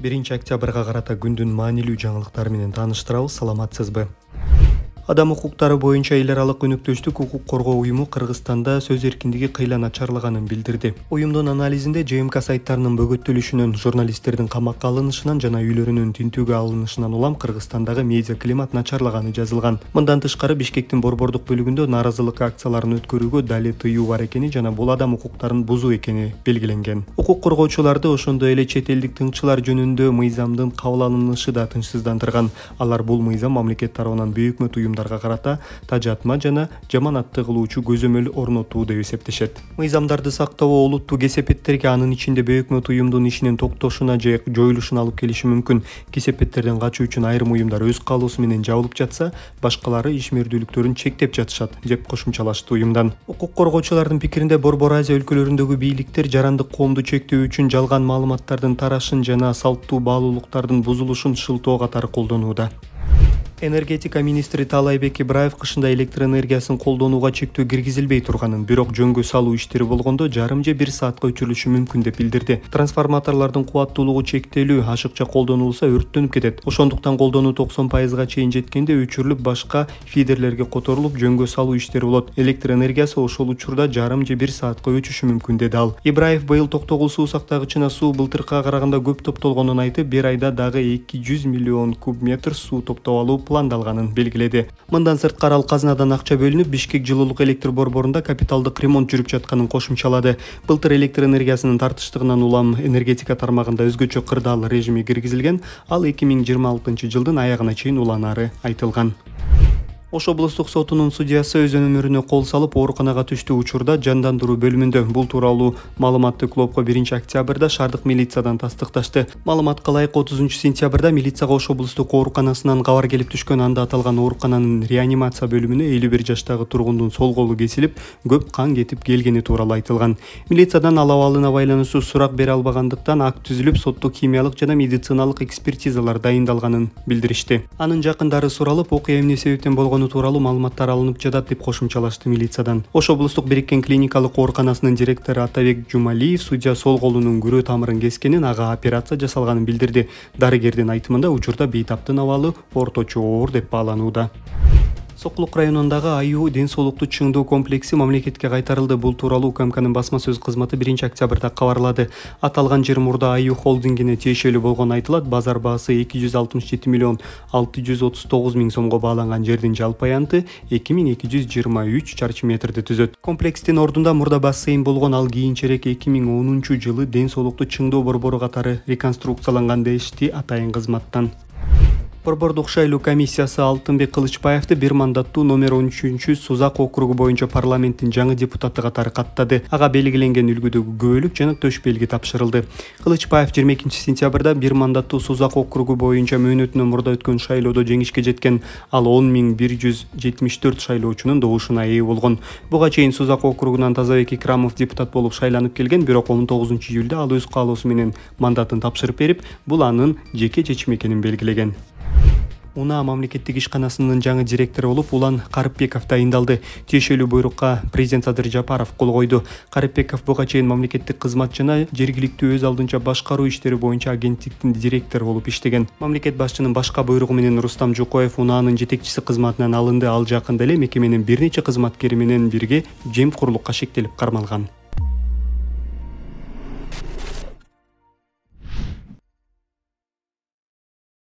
1-октябрга карата күндүн маанилүү жаңылыктары менен тааныштырабыз. Саламатсызбы? Адам укуктары боюнча эл аралык өнөктөштүк укук коргоо уюму Кыргызстанда сөз эркиндиги кыйла начарлаганын билдирди. Уюмдун анализинде ЖМК сайттарынын бөгөттөлүшүнөн, журналисттердин камакка алынышынан жана үйлөрүнүн тинтүүгө алынышынан улам Кыргызстандагы медиа климат начарлаганы жазылган. Мындан тышкары Бишкектин борбордук бөлүгүндө нааразылык акцияларын өткөрүүгө дали тыюу бар экени жана бул адам укуктарын бузуу экени белгиленген. Укук коргоочуларды ошондой эле чет элдик тыңчылар жөнүндө мыйзамдын кабыл алынышы да тынчсыздандырган. Алар бул мыйзам мамлекет тарабынан бейөкмөт уюмдарга карата тажатма жана жаманатты кылуучу көзөмөл орнотуу деп эсептешет. Мыйзамдарды сактоо олуттуу кесепеттерге, анын ичинде бейөкмөт уюмдун ишинин токтошуна же жоюлушуна алып келиши мүмкүн. Кесепеттерден качуу үчүн айрым уюмдар өз каалоосу менен жабылып жатса, башкалары ишмердүүлүктөрүн чектеп жатышат деп кошумчалашты уюмдан. Укук коргоочулардын пикиринде Борбор Азия өлкөлөрүндөгү бийликтер жарандык коомду чектөө үчүн жалган маалыматтардын тарашын жана салттуу баалуулуктардын бузулушун шылтоо катары колдонууда. Энергетика министри Таалайбек Ибраев кышында электр энергиясын колдонууга чектөө киргизилбей турганын, бирок жөнгө салуу иштери болгондо жарым же 1 саатка өчүрүлүшү мүмкүн деп билдирди. Трансформаторлордун кубаттуулугу чектелүү, ашыкча колдонулса өрттөнүп кетет. Ошондуктан колдонуу 90%га чейин жеткенде өчүрүлүп башка фидерлерге которулуп жөнгө салуу иштери болот. Электр энергиясы ошол учурда жарым же 1 саатка өчүшү мүмкүн деди ал. Ибраев быйыл токтогул суу сактагычына суу былтыркыга караганда көп топтолгонун айтып, бир айда дагы 200 миллион куб метр суу топтоп алуу пландалганын белгиледи. Мындан сырткары ал казынадан акча бөлүнүп, Бишкек жылуулук электр борборунда капиталдык ремонт жүрүп жатканын кошумчалады. Былтыр электр энергиясынын тартыштыгынан улам энергетика тармагында өзгөчө кырдаал режими киргизилген, ал 2026 жылдын аягына чейин уланары айтылган. Ош облустук сотунун судьясы өз өмүрүнө кол салып, ооруканага түштү. Учурда жандандыруу бөлүмүндө. Бул тууралуу маалыматты Клопко 1-октябрда шаардык милициядан тастыкташты. Маалыматка ылайык 30-сентябрда милицияга Ош облустук ооруканасынан кабар келип түшкөн. Анда аталган оорукананын реанимация бөлүмүнө 51 жаштагы тургундун сол колу кесилип, көп кан кетип келгени тууралуу айтылган. Милициядан ал абалына байланыштуу сурак бере албагандыктан акт түзүлүп, соттук химиялык жана медициналык экспертизалар дайындалганын билдиришти. Анын жакындары суралып, окуя эмне себептен болгон тууралуу маалыматтар алынып жатат деп кошумчалашты милициядан. Ош облустук бириккен клиникалык ооруканасынын директору Атабек Жумалиев судья сол колунун күрөө тамырын кескенин, ага операция жасалганын билдирди. Дарыгердин айтымында учурда бейтаптын абалы орточо оор деп бааланууда. Сокулук районундагы АЮ ден соолукту чыңдоо комплекси мамлекетке кайтарылды. Бул тууралуу УКМКнын басма сөз кызматы 1-октябрда кабарлады. Аталган жер мурда АЮ холдингине тиешелүү болгону айтылат. Базар баасы 267 миллион 639 миң сомго бааланган жердин жалпы аянты 2223 чарчы метрди түзөт. Комплекстин ордунда мурда бассейн болгон, ал кийинчерээк 2010 жылы ден соолукту чыңдоо борбору катары реконструкцияланган дешти атайын кызматтан. Борбордук шайлоо комиссиясы Алтынбек Кылычбаевди бир мандаттуу номер 13 Сузак округу боюнча парламенттин жаңы депутаты катары каттады. Ага белгиленген үлгүдөгү күбөлүк жана төш белги тапшырылды. Кылычбаев 22-сентябрда бир мандаттуу Сузак округу боюнча мөөнөтүнөн мурда өткөн шайлоодо жеңишке жеткен. Ал 10.174 шайлоочунун добушуна ээ болгон. Буга чейин Сузак округунан Тазабек Икрамов депутат болуп шайланып келген, бирок 19-июлда ал өз каалоосу менен мандатын тапшырып берип, бул анын жеке чечими экенин белгилеген. УНА мамлекеттик ишканасынын жаңы директору болуп Улан Карыпбеков дайындалды. Тиешелүү буйрукка президент Садыр Жапаров кол койду. Карыпбеков буга чейин мамлекеттик кызмат жана жергиликтүү өз алдынча башкаруу иштери боюнча агенттиктин директору болуп иштеген. Мамлекет башчынын башка буйругу менен Рустам Жукоев УНАнын жетекчиси кызматынан алынды. Ал жакында эле мекеменин бир нече кызматкери менен бирге жемкорлукка шектелип кармалган.